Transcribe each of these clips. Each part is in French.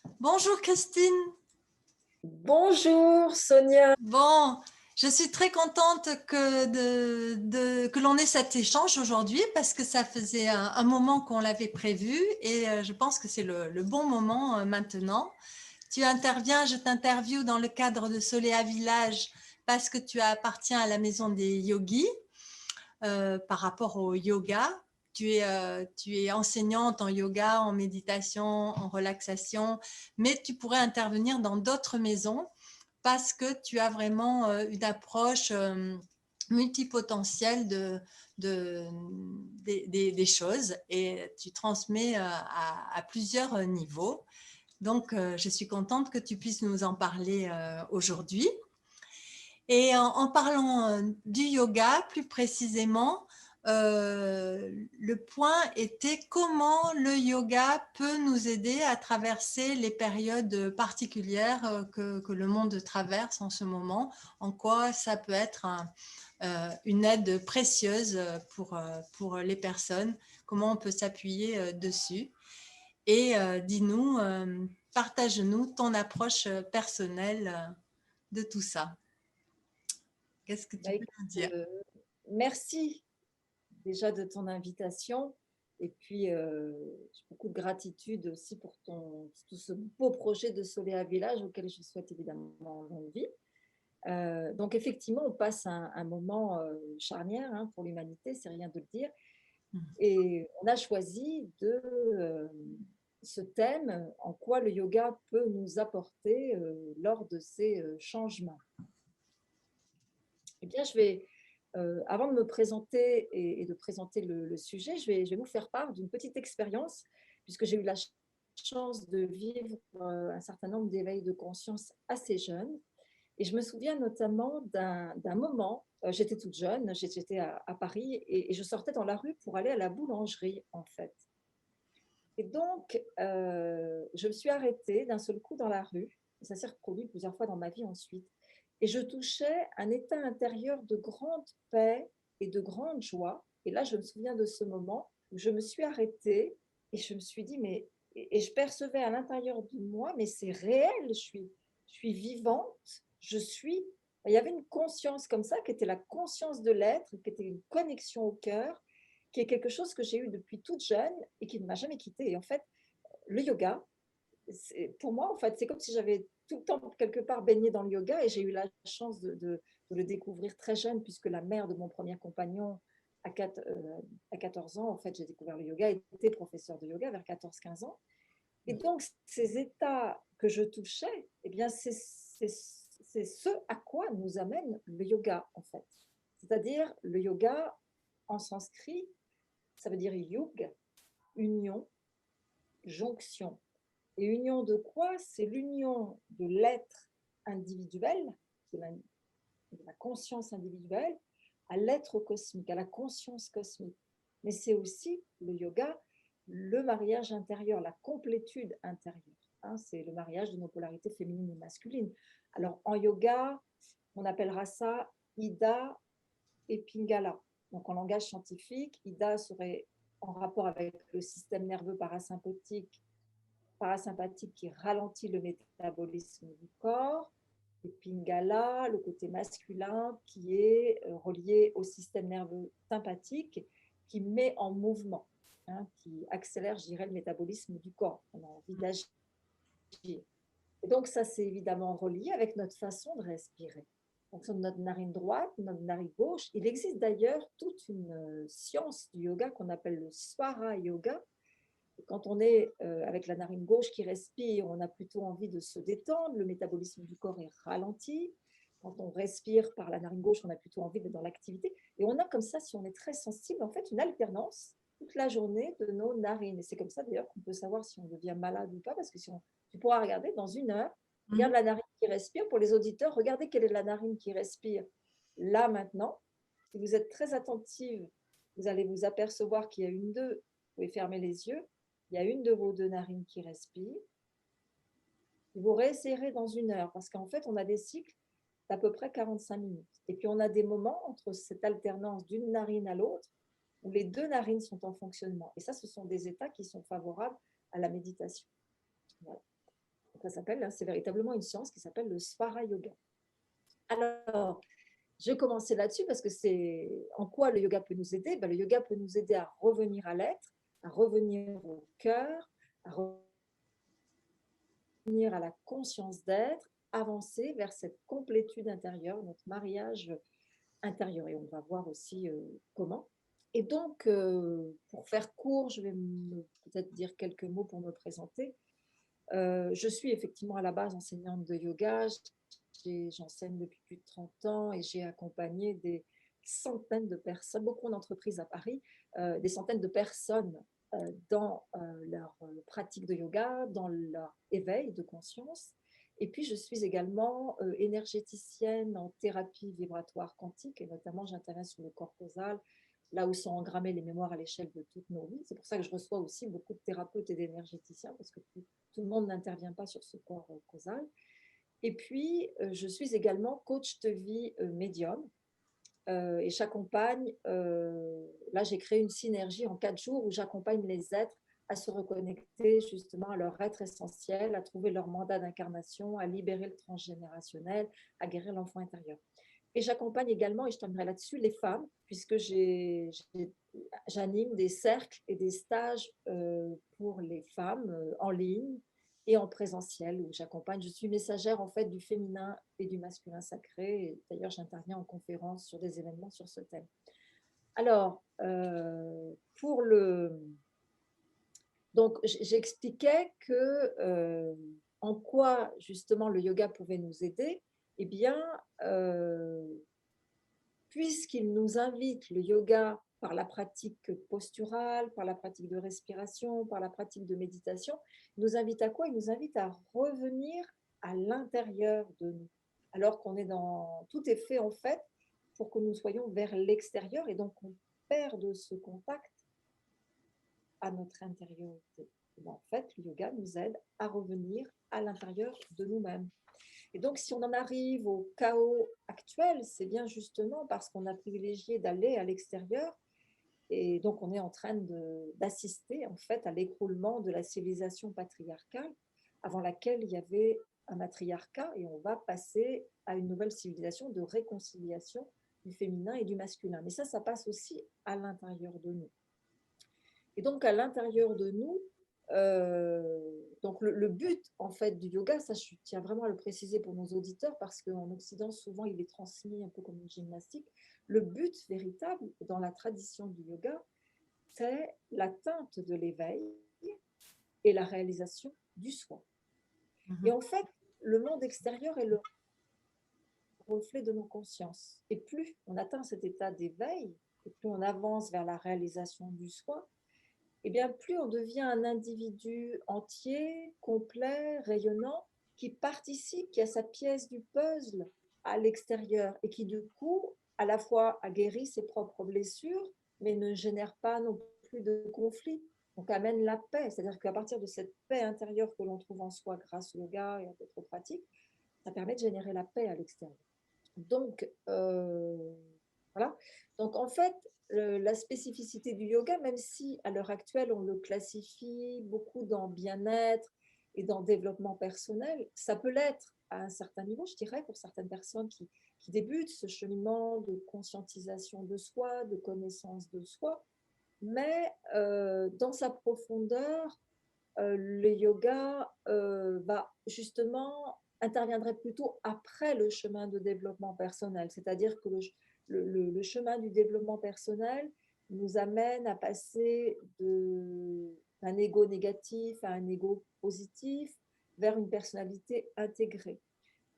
Bonjour Christine. Bonjour Sonia. Bon, je suis très contente que l'on ait cet échange aujourd'hui parce que ça faisait un moment qu'on l'avait prévu et je pense que c'est le bon moment maintenant. Tu interviens, je t'interviewe dans le cadre de Soléa Village parce que tu appartiens à la maison des yogis par rapport au yoga. Tu es enseignante en yoga, en méditation, en relaxation, mais tu pourrais intervenir dans d'autres maisons parce que tu as vraiment une approche multipotentielle des choses et tu transmets à plusieurs niveaux. Donc, je suis contente que tu puisses nous en parler aujourd'hui. Et en parlant du yoga, plus précisément, le point était comment le yoga peut nous aider à traverser les périodes particulières que le monde traverse en ce moment, en quoi ça peut être une aide précieuse pour les personnes, comment on peut s'appuyer dessus. Et dis-nous, partage-nous ton approche personnelle de tout ça. Qu'est-ce que tu peux Écoute, nous dire? merci déjà de ton invitation et puis j'ai beaucoup de gratitude aussi pour tout ce beau projet de Soléa Village auquel je souhaite évidemment longue vie. Donc effectivement, on passe un moment charnière pour l'humanité, c'est rien de le dire. Et on a choisi ce thème, en quoi le yoga peut nous apporter lors de ces changements. Eh bien, avant de me présenter et de présenter le sujet, je vais vous faire part d'une petite expérience, puisque j'ai eu la chance de vivre un certain nombre d'éveils de conscience assez jeunes. Et je me souviens notamment d'un moment, j'étais toute jeune, j'étais à Paris, et je sortais dans la rue pour aller à la boulangerie, en fait. Et donc, je me suis arrêtée d'un seul coup dans la rue, et ça s'est reproduit plusieurs fois dans ma vie ensuite. Et je touchais un état intérieur de grande paix et de grande joie. Et là, je me souviens de ce moment où je me suis arrêtée et je me suis dit, mais, et je percevais à l'intérieur de moi, mais c'est réel, je suis vivante, je suis. Il y avait une conscience comme ça, qui était la conscience de l'être, qui était une connexion au cœur, qui est quelque chose que j'ai eu depuis toute jeune et qui ne m'a jamais quittée. Et en fait, le yoga, pour moi, en fait, c'est comme si j'avais tout le temps quelque part baigné dans le yoga et j'ai eu la chance de le découvrir très jeune puisque la mère de mon premier compagnon à 14 ans, en fait, j'ai découvert le yoga et était professeur de yoga vers 14-15 ans. Et donc, ces états que je touchais, eh bien, c'est ce à quoi nous amène le yoga, en fait. C'est-à-dire, le yoga, en sanskrit, ça veut dire yug, union, jonction. Et union de quoi? C'est l'union de l'être individuel, de la conscience individuelle, à l'être cosmique, à la conscience cosmique. Mais c'est aussi le yoga, le mariage intérieur, la complétude intérieure. C'est le mariage de nos polarités féminines et masculines. Alors en yoga, on appellera ça Ida et Pingala. Donc en langage scientifique, Ida serait en rapport avec le système nerveux parasympathique qui ralentit le métabolisme du corps, et Pingala, le côté masculin qui est relié au système nerveux sympathique qui met en mouvement, qui accélère, je dirais, le métabolisme du corps. On a envie d'agir. Et donc ça, c'est évidemment relié avec notre façon de respirer. En fonction de notre narine droite, notre narine gauche. Il existe d'ailleurs toute une science du yoga qu'on appelle le Swara Yoga. Quand on est avec la narine gauche qui respire, on a plutôt envie de se détendre, le métabolisme du corps est ralenti. Quand on respire par la narine gauche, on a plutôt envie d'être dans l'activité. Et on a comme ça, si on est très sensible, en fait, une alternance toute la journée de nos narines. Et c'est comme ça d'ailleurs qu'on peut savoir si on devient malade ou pas, parce que tu pourras regarder dans une heure, regarde la narine qui respire. Pour les auditeurs, regardez quelle est la narine qui respire là maintenant. Si vous êtes très attentive, vous allez vous apercevoir qu'il y a une d'eux. Vous pouvez fermer les yeux. Il y a une de vos deux narines qui respire. Et vous réessayerez dans une heure, parce qu'en fait, on a des cycles d'à peu près 45 minutes. Et puis, on a des moments entre cette alternance d'une narine à l'autre où les deux narines sont en fonctionnement. Et ça, ce sont des états qui sont favorables à la méditation. Voilà. ça s'appelle, hein, c'est véritablement une science qui s'appelle le Svara Yoga. Alors, je commençais là-dessus parce que c'est en quoi le yoga peut nous aider. Ben, le yoga peut nous aider à revenir à l'être, à revenir au cœur, à revenir à la conscience d'être, avancer vers cette complétude intérieure, notre mariage intérieur. Et on va voir aussi comment. Et donc, pour faire court, je vais peut-être dire quelques mots pour me présenter. Je suis effectivement à la base enseignante de yoga. J'enseigne depuis plus de 30 ans et j'ai accompagné des centaines de personnes, beaucoup d'entreprises à Paris, des centaines de personnes dans leur pratique de yoga, dans leur éveil de conscience. Et puis, je suis également énergéticienne en thérapie vibratoire quantique et notamment, j'interviens sur le corps causal, là où sont engrammées les mémoires à l'échelle de toutes nos vies. C'est pour ça que je reçois aussi beaucoup de thérapeutes et d'énergéticiens parce que tout le monde n'intervient pas sur ce corps causal. Et puis, je suis également coach de vie médium et j'accompagne, là j'ai créé une synergie en 4 jours où j'accompagne les êtres à se reconnecter justement à leur être essentiel, à trouver leur mandat d'incarnation, à libérer le transgénérationnel, à guérir l'enfant intérieur. Et j'accompagne également, et je terminerai là-dessus, les femmes, puisque j'anime des cercles et des stages pour les femmes en ligne et en présentiel, où j'accompagne. Je suis messagère en fait du féminin et du masculin sacré. D'ailleurs, j'interviens en conférence sur des événements sur ce thème. Alors, donc, j'expliquais en quoi justement le yoga pouvait nous aider. Eh bien, puisqu'il nous invite, le yoga, par la pratique posturale, par la pratique de respiration, par la pratique de méditation, il nous invite à quoi? Il nous invite à revenir à l'intérieur de nous, alors qu'on est dans... Tout est fait en fait pour que nous soyons vers l'extérieur et donc on perd ce contact à notre intériorité. En fait, le yoga nous aide à revenir à l'intérieur de nous-mêmes. Et donc, si on en arrive au chaos actuel, c'est bien justement parce qu'on a privilégié d'aller à l'extérieur. Et donc, on est en train d'assister en fait à l'écroulement de la civilisation patriarcale, avant laquelle il y avait un matriarcat, et on va passer à une nouvelle civilisation de réconciliation du féminin et du masculin. Mais ça passe aussi à l'intérieur de nous. Et donc, à l'intérieur de nous, donc le but en fait du yoga, ça je tiens vraiment à le préciser pour nos auditeurs parce qu'en Occident souvent il est transmis un peu comme une gymnastique. Le but véritable dans la tradition du yoga, c'est l'atteinte de l'éveil et la réalisation du soi. Et en fait, le monde extérieur est le reflet de nos consciences. Et plus on atteint cet état d'éveil, et plus on avance vers la réalisation du soi, et bien plus on devient un individu entier, complet, rayonnant, qui participe, qui a sa pièce du puzzle à l'extérieur et qui du coup, à la fois a guéri ses propres blessures, mais ne génère pas non plus de conflit. Donc amène la paix, c'est-à-dire qu'à partir de cette paix intérieure que l'on trouve en soi grâce au yoga et à d'autres pratiques, ça permet de générer la paix à l'extérieur. Donc, voilà. Donc, en fait, la spécificité du yoga, même si à l'heure actuelle, on le classifie beaucoup dans bien-être et dans développement personnel, ça peut l'être à un certain niveau, je dirais, pour certaines personnes qui débutent ce cheminement de conscientisation de soi, de connaissance de soi. Mais dans sa profondeur, le yoga va justement interviendrait plutôt après le chemin de développement personnel. C'est-à-dire que le chemin du développement personnel nous amène à passer d'un ego négatif à un ego positif vers une personnalité intégrée.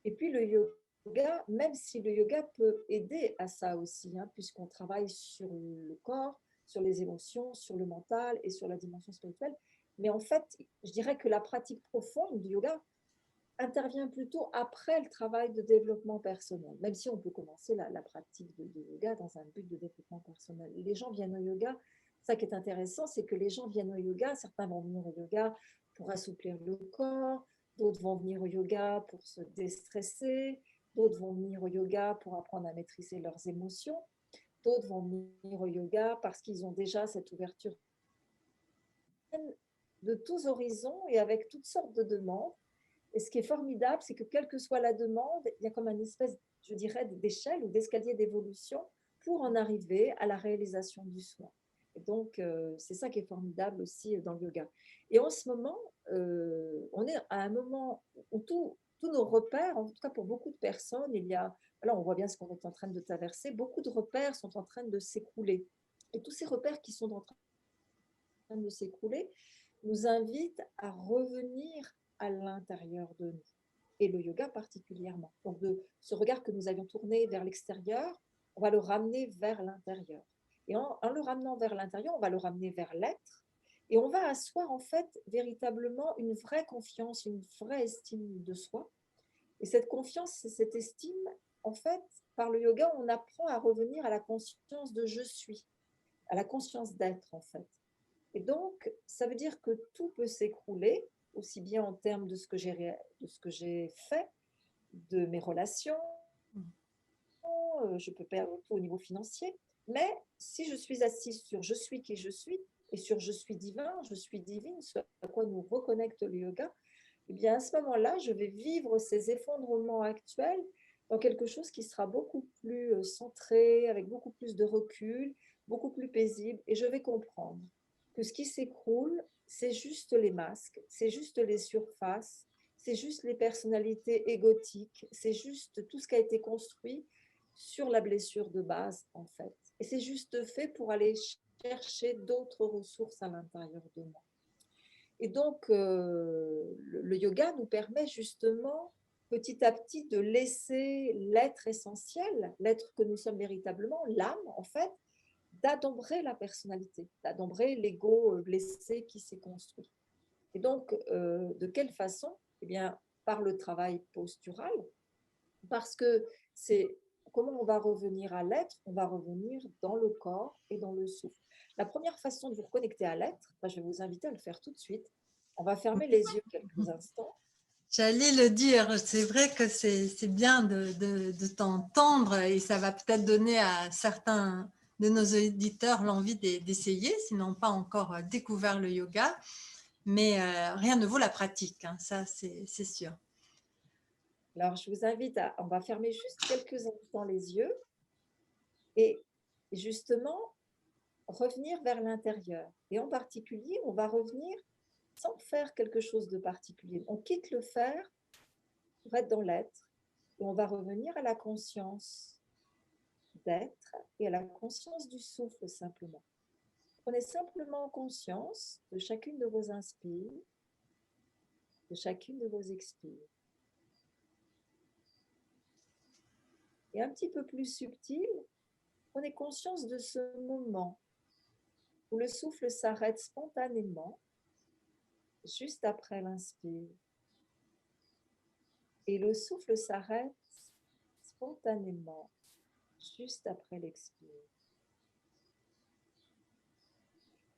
Et puis le yoga, même si le yoga peut aider à ça aussi, hein, puisqu'on travaille sur le corps, sur les émotions, sur le mental et sur la dimension spirituelle, mais en fait, je dirais que la pratique profonde du yoga intervient plutôt après le travail de développement personnel, même si on peut commencer la pratique de yoga dans un but de développement personnel. Les gens viennent au yoga, ça qui est intéressant, c'est que les gens viennent au yoga, certains vont venir au yoga pour assouplir le corps, d'autres vont venir au yoga pour se déstresser, d'autres vont venir au yoga pour apprendre à maîtriser leurs émotions, d'autres vont venir au yoga parce qu'ils ont déjà cette ouverture de tous horizons et avec toutes sortes de demandes. Et ce qui est formidable, c'est que quelle que soit la demande, il y a comme une espèce, je dirais, d'échelle ou d'escalier d'évolution pour en arriver à la réalisation du soi. Et donc, c'est ça qui est formidable aussi dans le yoga. Et en ce moment, on est à un moment où tous nos repères, en tout cas pour beaucoup de personnes, il y a, là on voit bien ce qu'on est en train de traverser, beaucoup de repères sont en train de s'écrouler. Et tous ces repères qui sont en train de s'écrouler nous invitent à revenir à l'intérieur de nous, et le yoga particulièrement. Donc, de ce regard que nous avions tourné vers l'extérieur, on va le ramener vers l'intérieur. Et en le ramenant vers l'intérieur, on va le ramener vers l'être, et on va asseoir en fait véritablement une vraie confiance, une vraie estime de soi. Et cette confiance, cette estime, en fait, par le yoga, on apprend à revenir à la conscience de je suis, à la conscience d'être en fait. Et donc, ça veut dire que tout peut s'écrouler, aussi bien en termes de ce que j'ai fait, de mes relations, je peux perdre tout au niveau financier, mais si je suis assise sur je suis qui je suis et sur je suis divin, je suis divine, ce à quoi nous reconnecte le yoga, eh bien à ce moment-là, je vais vivre ces effondrements actuels dans quelque chose qui sera beaucoup plus centré, avec beaucoup plus de recul, beaucoup plus paisible, et je vais comprendre que ce qui s'écroule, c'est juste les masques, c'est juste les surfaces, c'est juste les personnalités égotiques, c'est juste tout ce qui a été construit sur la blessure de base, en fait. Et c'est juste fait pour aller chercher d'autres ressources à l'intérieur de moi. Et donc, le yoga nous permet justement petit à petit de laisser l'être essentiel, l'être que nous sommes véritablement, l'âme en fait, d'adombrer la personnalité, d'adombrer l'ego blessé qui s'est construit. Et donc, de quelle façon? Eh bien, par le travail postural, parce que c'est comment on va revenir à l'être, on va revenir dans le corps et dans le souffle. La première façon de vous reconnecter à l'être, je vais vous inviter à le faire tout de suite. On va fermer les yeux quelques instants. J'allais le dire, c'est vrai que c'est bien de t'entendre et ça va peut-être donner à certains de nos auditeurs l'envie d'essayer, s'ils n'ont pas encore découvert le yoga. Mais rien ne vaut la pratique, hein, ça c'est sûr. Alors, je vous invite on va fermer juste quelques instants les yeux et justement revenir vers l'intérieur. Et en particulier, on va revenir sans faire quelque chose de particulier. On quitte le faire pour être dans l'être et on va revenir à la conscience d'être et à la conscience du souffle simplement. Prenez simplement conscience de chacune de vos inspires, de chacune de vos expires. Et un petit peu plus subtil, prenez conscience de ce moment où le souffle s'arrête spontanément juste après l'inspire. Et le souffle s'arrête spontanément juste après l'expire.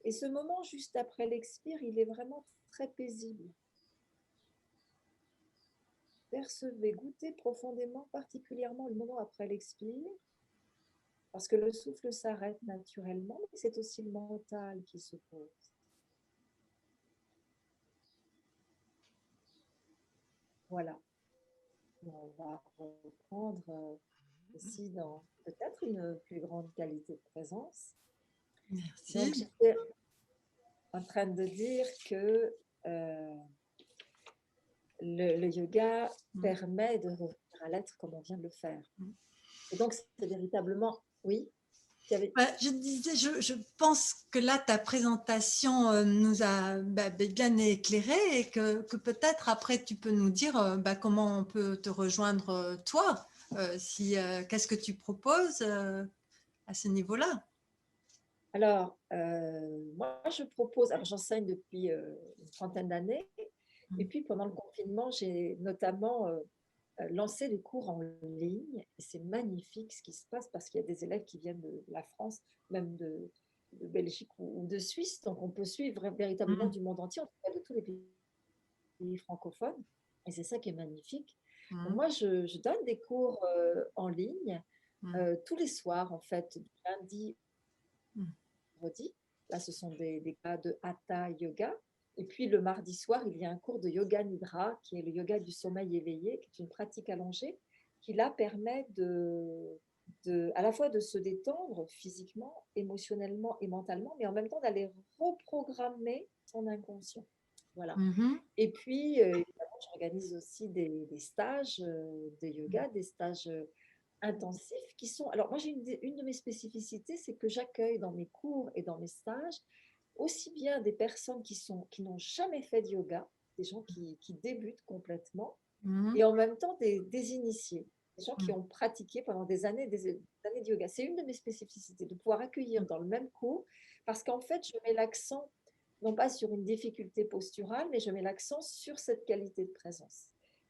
Et ce moment juste après l'expire, il est vraiment très paisible. Percevez, goûtez profondément, particulièrement le moment après l'expire, parce que le souffle s'arrête naturellement, mais c'est aussi le mental qui se pose. Voilà. On va reprendre ici dans peut-être une plus grande qualité de présence. Merci. Donc, j'étais en train de dire que le yoga permet de revenir à l'être comme on vient de le faire. Et donc, c'est véritablement, oui. Je disais, je pense que là, ta présentation nous a bien éclairé et que peut-être après, tu peux nous dire comment on peut te rejoindre toi, qu'est-ce que tu proposes à ce niveau-là? Alors, moi, je propose, alors j'enseigne depuis une trentaine d'années, et puis pendant le confinement, j'ai notamment lancé des cours en ligne, et c'est magnifique ce qui se passe parce qu'il y a des élèves qui viennent de la France, même de Belgique ou de Suisse, donc on peut suivre véritablement du monde entier, en tout cas de tous les pays francophones, et c'est ça qui est magnifique. Donc moi, je donne des cours en ligne tous les soirs, en fait, du lundi, vendredi. Là, ce sont des cas de Hatha Yoga. Et puis le mardi soir, il y a un cours de yoga nidra, qui est le yoga du sommeil éveillé, qui est une pratique allongée, qui là permet à la fois de se détendre physiquement, émotionnellement et mentalement, mais en même temps d'aller reprogrammer son inconscient. Voilà. Mhm. Et puis, évidemment, j'organise aussi des stages de yoga, des stages intensifs qui sont... Alors, moi, j'ai une de mes spécificités, c'est que j'accueille dans mes cours et dans mes stages aussi bien des personnes qui n'ont jamais fait de yoga, des gens qui débutent complètement, Mhm. et en même temps des initiés, des gens qui ont pratiqué pendant des années de yoga. C'est une de mes spécificités, de pouvoir accueillir dans le même cours, parce qu'en fait, je mets l'accent non pas sur une difficulté posturale, mais je mets l'accent sur cette qualité de présence.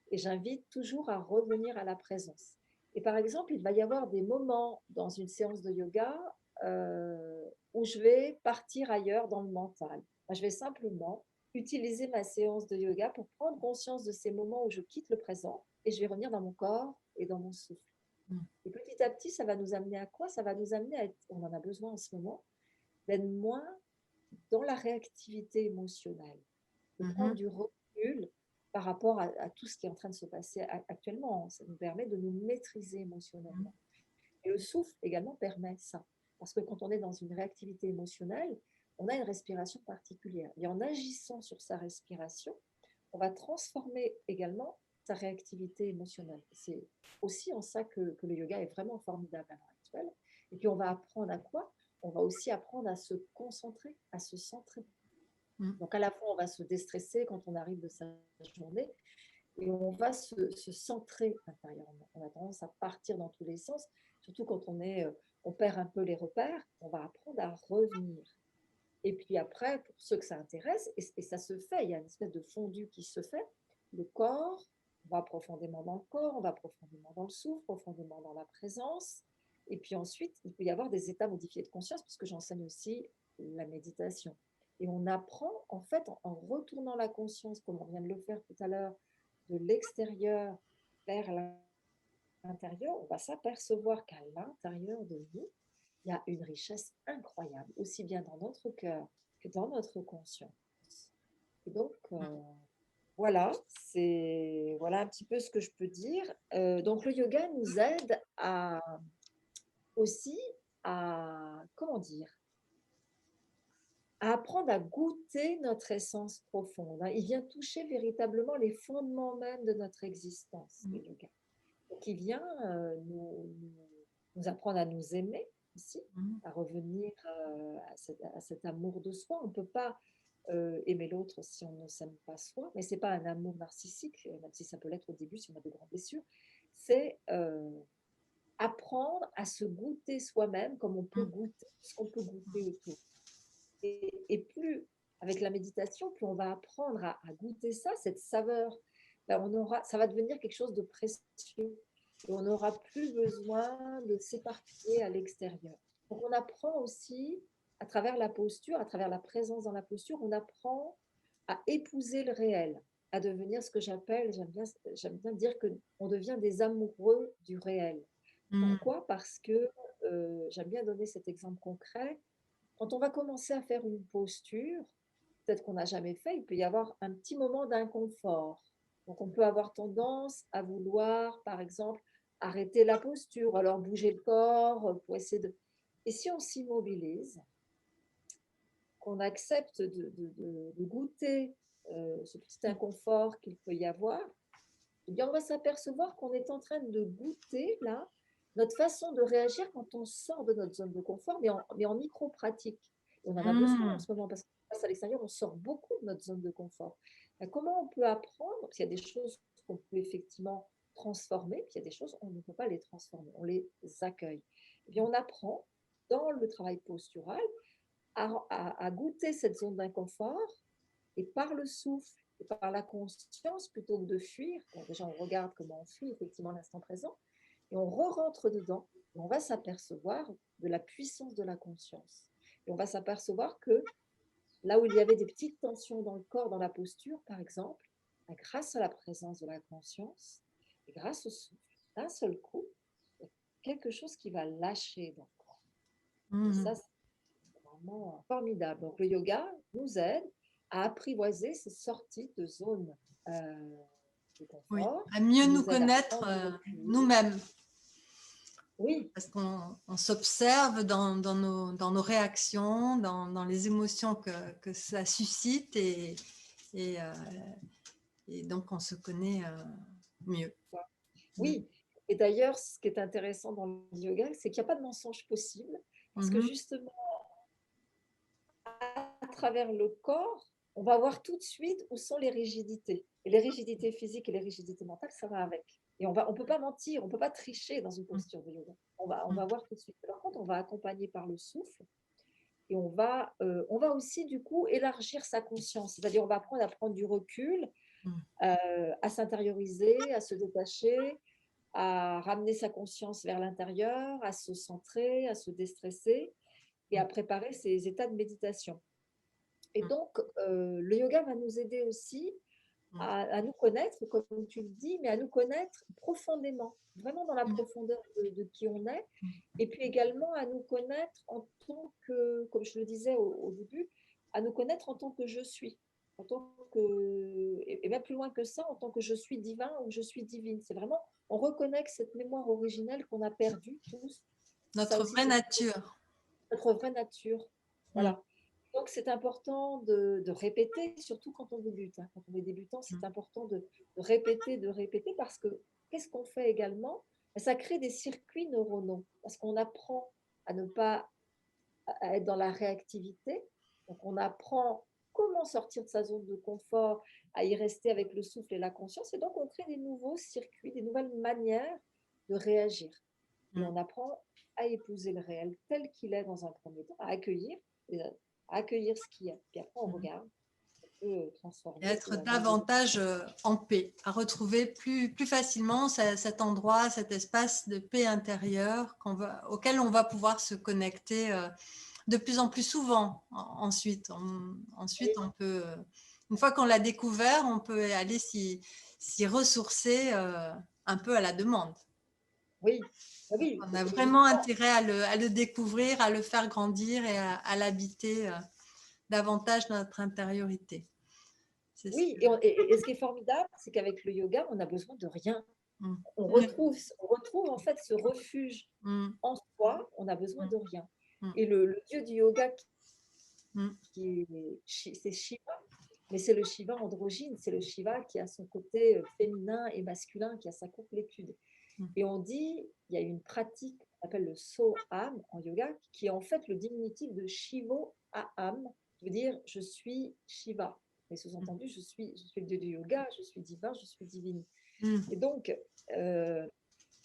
Et j'invite toujours à revenir à la présence. Et par exemple, il va y avoir des moments dans une séance de yoga où je vais partir ailleurs dans le mental. Je vais simplement utiliser ma séance de yoga pour prendre conscience de ces moments où je quitte le présent et je vais revenir dans mon corps et dans mon souffle. Et petit à petit, ça va nous amener à quoi? Ça va nous amener à être, on en a besoin en ce moment, d'être moins dans la réactivité émotionnelle, de prendre Mhm. du recul par rapport à tout ce qui est en train de se passer actuellement. Ça nous permet de nous maîtriser émotionnellement. Et le souffle également permet ça. Parce que quand on est dans une réactivité émotionnelle, on a une respiration particulière. Et en agissant sur sa respiration, on va transformer également sa réactivité émotionnelle. C'est aussi en ça que le yoga est vraiment formidable à l'heure actuelle. Et puis on va apprendre à quoi? On va aussi apprendre à se concentrer, à se centrer. Mhm. Donc à la fois, on va se déstresser quand on arrive de sa journée et on va se centrer intérieurement. On a tendance à partir dans tous les sens, surtout quand on perd un peu les repères, on va apprendre à revenir. Et puis après, pour ceux que ça intéresse, et ça se fait, il y a une espèce de fondu qui se fait, le corps, on va profondément dans le corps, on va profondément dans le souffle, profondément dans la présence. Et puis ensuite, il peut y avoir des états modifiés de conscience, puisque j'enseigne aussi la méditation. Et on apprend, en fait, en retournant la conscience, comme on vient de le faire tout à l'heure, de l'extérieur vers l'intérieur, on va s'apercevoir qu'à l'intérieur de nous, il y a une richesse incroyable, aussi bien dans notre cœur que dans notre conscience. Et donc, voilà, voilà un petit peu ce que je peux dire. Donc, le yoga nous aide aussi comment dire, à apprendre à goûter notre essence profonde. Il vient toucher véritablement les fondements même de notre existence, le yoga. Donc, il vient nous apprendre à nous aimer aussi, à revenir à cet amour de soi. On ne peut pas aimer l'autre si on ne s'aime pas soi, mais ce n'est pas un amour narcissique, même si ça peut l'être au début si on a de grandes blessures. C'est apprendre à se goûter soi-même comme on peut goûter ce qu'on peut goûter autour. Et plus, avec la méditation, plus on va apprendre à goûter ça, cette saveur, ben ça va devenir quelque chose de précieux. Et on n'aura plus besoin de s'éparpiller à l'extérieur. Donc on apprend aussi, à travers la posture, à travers la présence dans la posture, on apprend à épouser le réel, à devenir ce que j'appelle, j'aime bien dire qu'on devient des amoureux du réel. Pourquoi? Parce que, j'aime bien donner cet exemple concret, quand on va commencer à faire une posture, peut-être qu'on n'a jamais fait, il peut y avoir un petit moment d'inconfort. Donc, on peut avoir tendance à vouloir, par exemple, arrêter la posture, alors bouger le corps pour essayer de... Et si on s'immobilise, qu'on accepte de goûter ce petit inconfort qu'il peut y avoir, eh bien, on va s'apercevoir qu'on est en train de goûter, là, notre façon de réagir quand on sort de notre zone de confort, mais en micro-pratique. On en a besoin en ce moment, parce que face à l'extérieur, on sort beaucoup de notre zone de confort. Comment on peut apprendre? Parce qu'il y a des choses qu'on peut effectivement transformer, puis il y a des choses, on ne peut pas les transformer, on les accueille. Eh bien, on apprend, dans le travail postural, à goûter cette zone d'inconfort, et par le souffle et par la conscience, plutôt que de fuir, bon, déjà on regarde comment on fuit effectivement l'instant présent, et on re-rentre dedans, et on va s'apercevoir de la puissance de la conscience. Et on va s'apercevoir que là où il y avait des petites tensions dans le corps, dans la posture, par exemple, grâce à la présence de la conscience et grâce au souffle, d'un seul coup, il y a quelque chose qui va lâcher dans le corps. Et ça, c'est vraiment formidable. Donc le yoga nous aide à apprivoiser ces sorties de zone de Oui, confort, à mieux qui nous nous aident à connaître prendre du recul. nous-mêmes, Oui, parce qu'on s'observe dans nos réactions, dans les émotions que ça suscite et, euh, et donc on se connaît mieux. oui. Et d'ailleurs, ce qui est intéressant dans le yoga, c'est qu'il n'y a pas de mensonge possible, parce que Mhm. justement, à travers le corps, on va voir tout de suite où sont les rigidités. Et les rigidités physiques et les rigidités mentales, ça va avec. Et on ne peut pas mentir, on ne peut pas tricher dans une posture de yoga. On va voir tout de suite. Par contre, on va accompagner par le souffle et on va aussi, du coup, élargir sa conscience. C'est-à-dire, on va apprendre à prendre du recul, à s'intérioriser, à se détacher, à ramener sa conscience vers l'intérieur, à se centrer, à se déstresser et à préparer ses états de méditation. Et donc, le yoga va nous aider aussi à nous connaître, comme tu le dis, mais à nous connaître profondément, vraiment dans la profondeur de qui on est, et puis également à nous connaître en tant que, comme je le disais au début, à nous connaître en tant que je suis, en tant que, et même plus loin que ça, en tant que je suis divin ou je suis divine. C'est vraiment, on reconnecte cette mémoire originelle qu'on a perdue tous. Ça Notre aussi, vraie c'est nature. notre vraie nature. Mm. Voilà. Donc, c'est important de répéter, surtout quand on débute. Hein. Quand on est débutant, c'est important de répéter, parce que qu'est-ce qu'on fait également? Ça crée des circuits neuronaux, parce qu'on apprend à ne pas à être dans la réactivité. Donc, on apprend comment sortir de sa zone de confort, à y rester avec le souffle et la conscience. Et donc, on crée des nouveaux circuits, des nouvelles manières de réagir. Et on apprend à épouser le réel tel qu'il est dans un premier temps, à accueillir ce qu'il y a. Puis après, on regarde, on peut Et transformer, être peut avoir des... davantage en paix, à retrouver plus facilement cet endroit, cet espace de paix intérieure auquel on va pouvoir se connecter de plus en plus souvent ensuite. Ensuite, on peut, une fois qu'on l'a découvert, on peut aller s'y ressourcer un peu à la demande. Oui, oui. On a Et vraiment intérêt à le découvrir, à le faire grandir et à l'habiter davantage dans notre intériorité. C'est ce oui, que... et ce qui est formidable, c'est qu'avec le yoga, on n'a besoin de rien. Mm. On retrouve en fait ce refuge Mm. en soi, on n'a besoin de rien. Mm. Et le dieu du yoga, Mm. c'est Shiva, mais c'est le Shiva androgyne, c'est le Shiva qui a son côté féminin et masculin, qui a sa complétude. Et on dit, il y a une pratique qu'on appelle le So-Am en yoga, qui est en fait le diminutif de Shivo Aham, qui veut dire je suis Shiva. Mais sous-entendu, je suis le dieu du yoga, je suis divin, je suis divine. Mm. Et donc,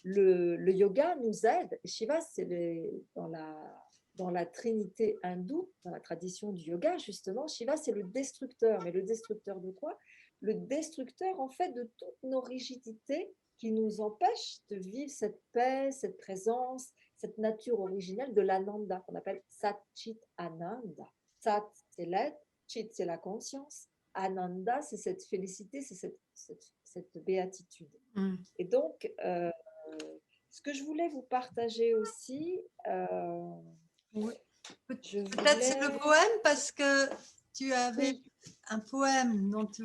le yoga nous aide. Shiva, c'est dans la trinité hindoue, dans la tradition du yoga, justement, Shiva, c'est le destructeur. Mais le destructeur de quoi? Le destructeur, en fait, de toutes nos rigidités qui nous empêchent de vivre cette paix, cette présence, cette nature originelle de l'ananda, qu'on appelle Sat Chit Ananda. Sat, c'est l'être, Chit, c'est la conscience. Ananda, c'est cette félicité, c'est cette béatitude. Mm. Et donc, ce que je voulais vous partager aussi, Oui. je Peut-être c'est le voulais... poème parce que tu avais Oui, un poème dont tu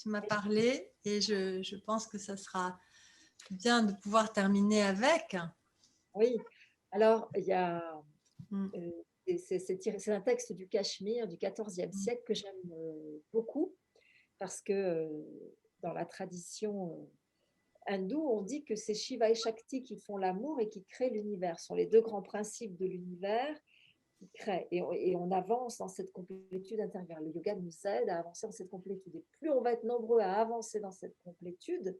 m'as parlé et je pense que ça sera bien de pouvoir terminer avec. oui. Alors, il y a... Mm. C'est un texte du Cachemire du XIVe siècle que j'aime beaucoup parce que dans la tradition hindoue, on dit que c'est Shiva et Shakti qui font l'amour et qui créent l'univers. Ce sont les deux grands principes de l'univers qui créent. Et on avance dans cette complétude intérieure. Le yoga nous aide à avancer dans cette complétude. Et plus on va être nombreux à avancer dans cette complétude,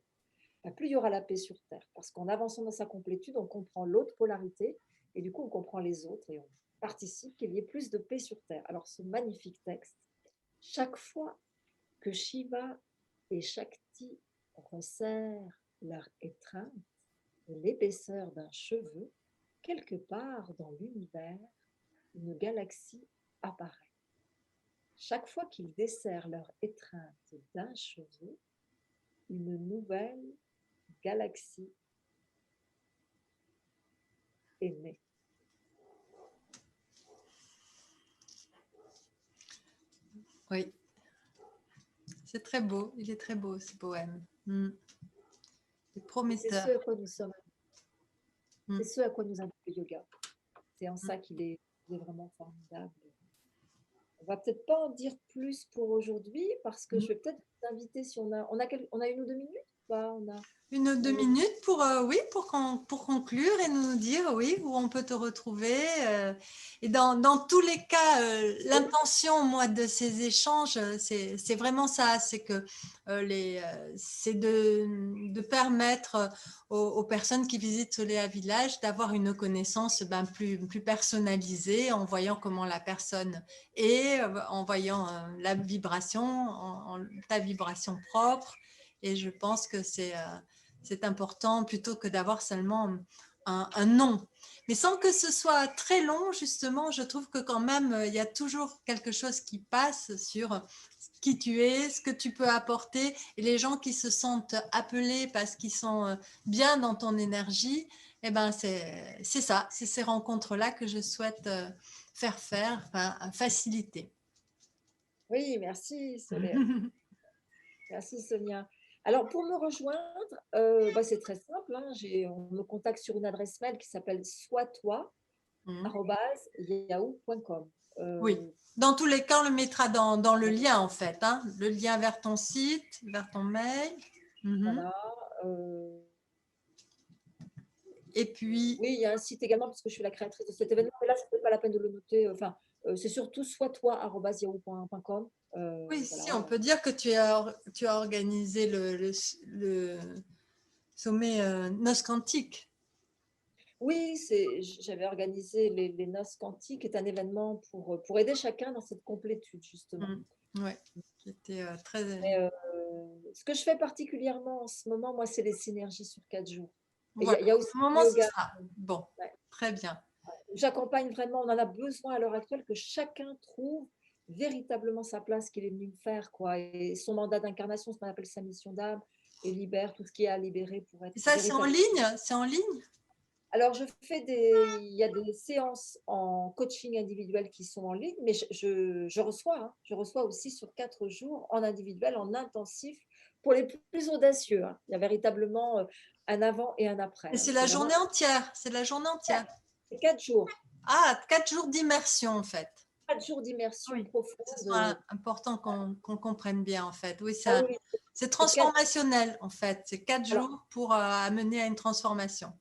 plus il y aura la paix sur Terre. Parce qu'en avançant dans sa complétude, on comprend l'autre polarité et du coup, on comprend les autres et on participe qu'il y ait plus de paix sur Terre. Alors, ce magnifique texte, chaque fois que Shiva et Shakti resserrent leur étreinte de l'épaisseur d'un cheveu, quelque part dans l'univers, une galaxie apparaît. Chaque fois qu'ils desserrent leur étreinte d'un cheveu, une nouvelle galaxie est née. Oui, C'est très beau. Il est très beau, ce poème. C'est C'est prometteur. ce à quoi nous sommes. Mm. C'est ce à quoi nous invite le yoga. C'est en ça il est vraiment formidable. On va peut-être pas en dire plus pour aujourd'hui parce que je vais peut-être t'inviter si on a 1 ou 2 minutes ou pas, Une ou deux on est- minutes pour, oui, pour conclure et nous dire, oui, où on peut te retrouver. Et dans tous les cas, l'intention, moi, de ces échanges, c'est vraiment ça, c'est que c'est de permettre aux personnes qui visitent Soléa Village d'avoir une connaissance plus personnalisée en voyant comment la personne est, en voyant la vibration, ta vibration propre. Et je pense que c'est important plutôt que d'avoir seulement un nom. Mais sans que ce soit très long, justement, je trouve que quand même, il y a toujours quelque chose qui passe sur qui tu es, ce que tu peux apporter. Et les gens qui se sentent appelés parce qu'ils sont bien dans ton énergie, eh ben c'est ça, c'est ces rencontres-là que je souhaite faire, enfin, faciliter. Oui, merci Soléa. Merci Sonia. Alors pour me rejoindre, c'est très simple, hein. On me contacte sur une adresse mail qui s'appelle soitoi@yahoo.com. Oui, dans tous les cas, on le mettra dans le lien en fait, hein, le lien vers ton site, vers ton mail. Voilà. euh, Et puis, oui, il y a un site également parce que je suis la créatrice de cet événement, mais là, ce n'est pas la peine de le noter. Enfin, c'est surtout soitoi@yahoo.com. oui, si, Voilà. on peut dire que tu as organisé le sommet Noces Quantiques. Oui, j'avais organisé les Noces Quantiques, qui est un événement pour aider chacun dans cette complétude, justement. Oui, qui était très… Mais, ce que je fais particulièrement en ce moment, moi, c'est les synergies sur 4 jours. Et Voilà, il y a aussi pour le le moment, c'est yoga. ça. Bon, Ouais. très bien. J'accompagne vraiment, on en a besoin à l'heure actuelle que chacun trouve véritablement sa place qu'il est venu faire, quoi. Et son mandat d'incarnation, ce qu'on appelle sa mission d'âme, et libère tout ce qui est à libérer pour être Et ça, c'est en véritablement. ligne? C'est en ligne? Alors, il y a des séances en coaching individuel qui sont en ligne, mais je reçois, hein. Je reçois aussi sur 4 jours en individuel, en intensif, pour les plus audacieux, hein. Il y a véritablement un avant et un après, Et hein. c'est la C'est vraiment journée entière. C'est la journée entière. 4 jours. Ah, 4 jours d'immersion en fait. 4 jours d'immersion Oui, ce profonde. sera important qu'on comprenne bien en fait. Oui, Ah oui, c'est c'est 4 transformationnel en fait. C'est 4 jours alors, pour amener à une transformation.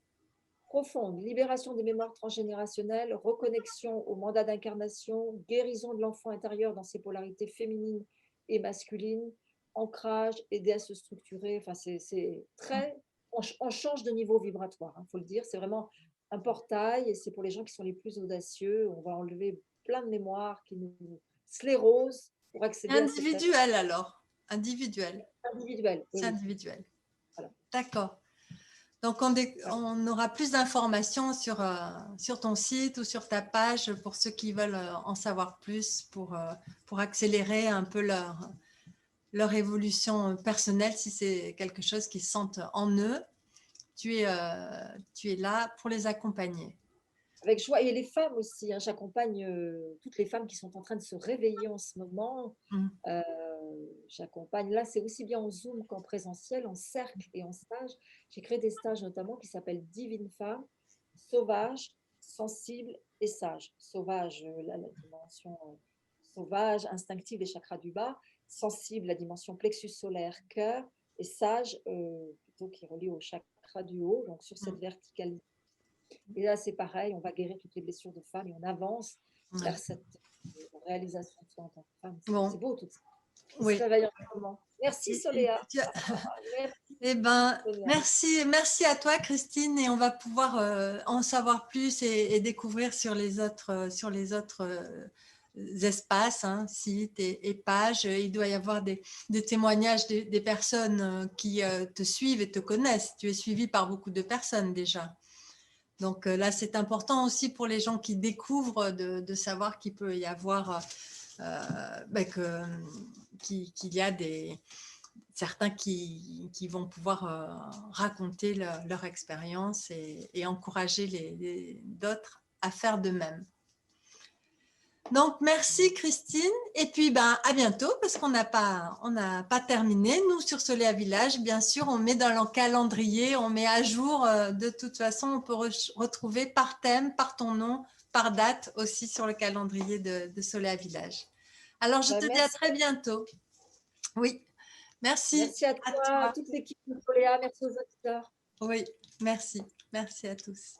profonde, libération des mémoires transgénérationnelles, reconnexion au mandat d'incarnation, guérison de l'enfant intérieur dans ses polarités féminines et masculines, ancrage, aider à se structurer. Enfin, c'est très… On change de niveau vibratoire, il faut le dire. C'est vraiment un portail et c'est pour les gens qui sont les plus audacieux. On va enlever plein de mémoires qui nous sclérosent pour Et accéder à cette individuel alors. Individuel. individuelle. Oui, C'est oui. individuel. Voilà. D'accord. Donc, on aura plus d'informations sur ton site ou sur ta page pour ceux qui veulent en savoir plus pour accélérer un peu leur évolution personnelle si c'est quelque chose qu'ils sentent en eux. Tu es là pour les accompagner. Avec joie. Et les femmes aussi, hein, j'accompagne toutes les femmes qui sont en train de se réveiller en ce moment. Euh, J'accompagne, là, c'est aussi bien en Zoom qu'en présentiel, en cercle et en stage. J'ai créé des stages notamment qui s'appellent Divine Femme, sauvage, sensible et sage. Sauvage, la dimension sauvage, instinctive des chakras du bas, sensible, la dimension plexus solaire, cœur, et sage, plutôt qui est relié au chakra du haut, donc sur cette verticalité. Et là, c'est pareil, on va guérir toutes les blessures de femmes et on avance vers cette réalisation de soi en tant que femme. Bon, C'est beau tout ça. Qui se oui. réveille en ce moment. Merci Soléa. Merci. Eh ben, Sonia. merci à toi, Christine, et on va pouvoir en savoir plus et découvrir sur les autres espaces, hein, sites et pages. Il doit y avoir des témoignages des personnes qui te suivent et te connaissent. Tu es suivi par beaucoup de personnes déjà. Donc là, c'est important aussi pour les gens qui découvrent de savoir qu'il peut y avoir qu'il y a certains qui vont pouvoir raconter leur expérience et encourager d'autres à faire de même. Donc, merci Christine. Et puis, ben, à bientôt parce qu'on n'a pas terminé. Nous, sur Soléa Village, bien sûr, on met dans le calendrier, on met à jour. De toute façon, on peut retrouver par thème, par ton nom, par date aussi sur le calendrier de Soléa Village. Alors, je Ben, te dis à merci. très bientôt. Oui, merci Merci à à toi, à toi. toute l'équipe de Coléa, merci aux auditeurs. Oui, merci. Merci à tous.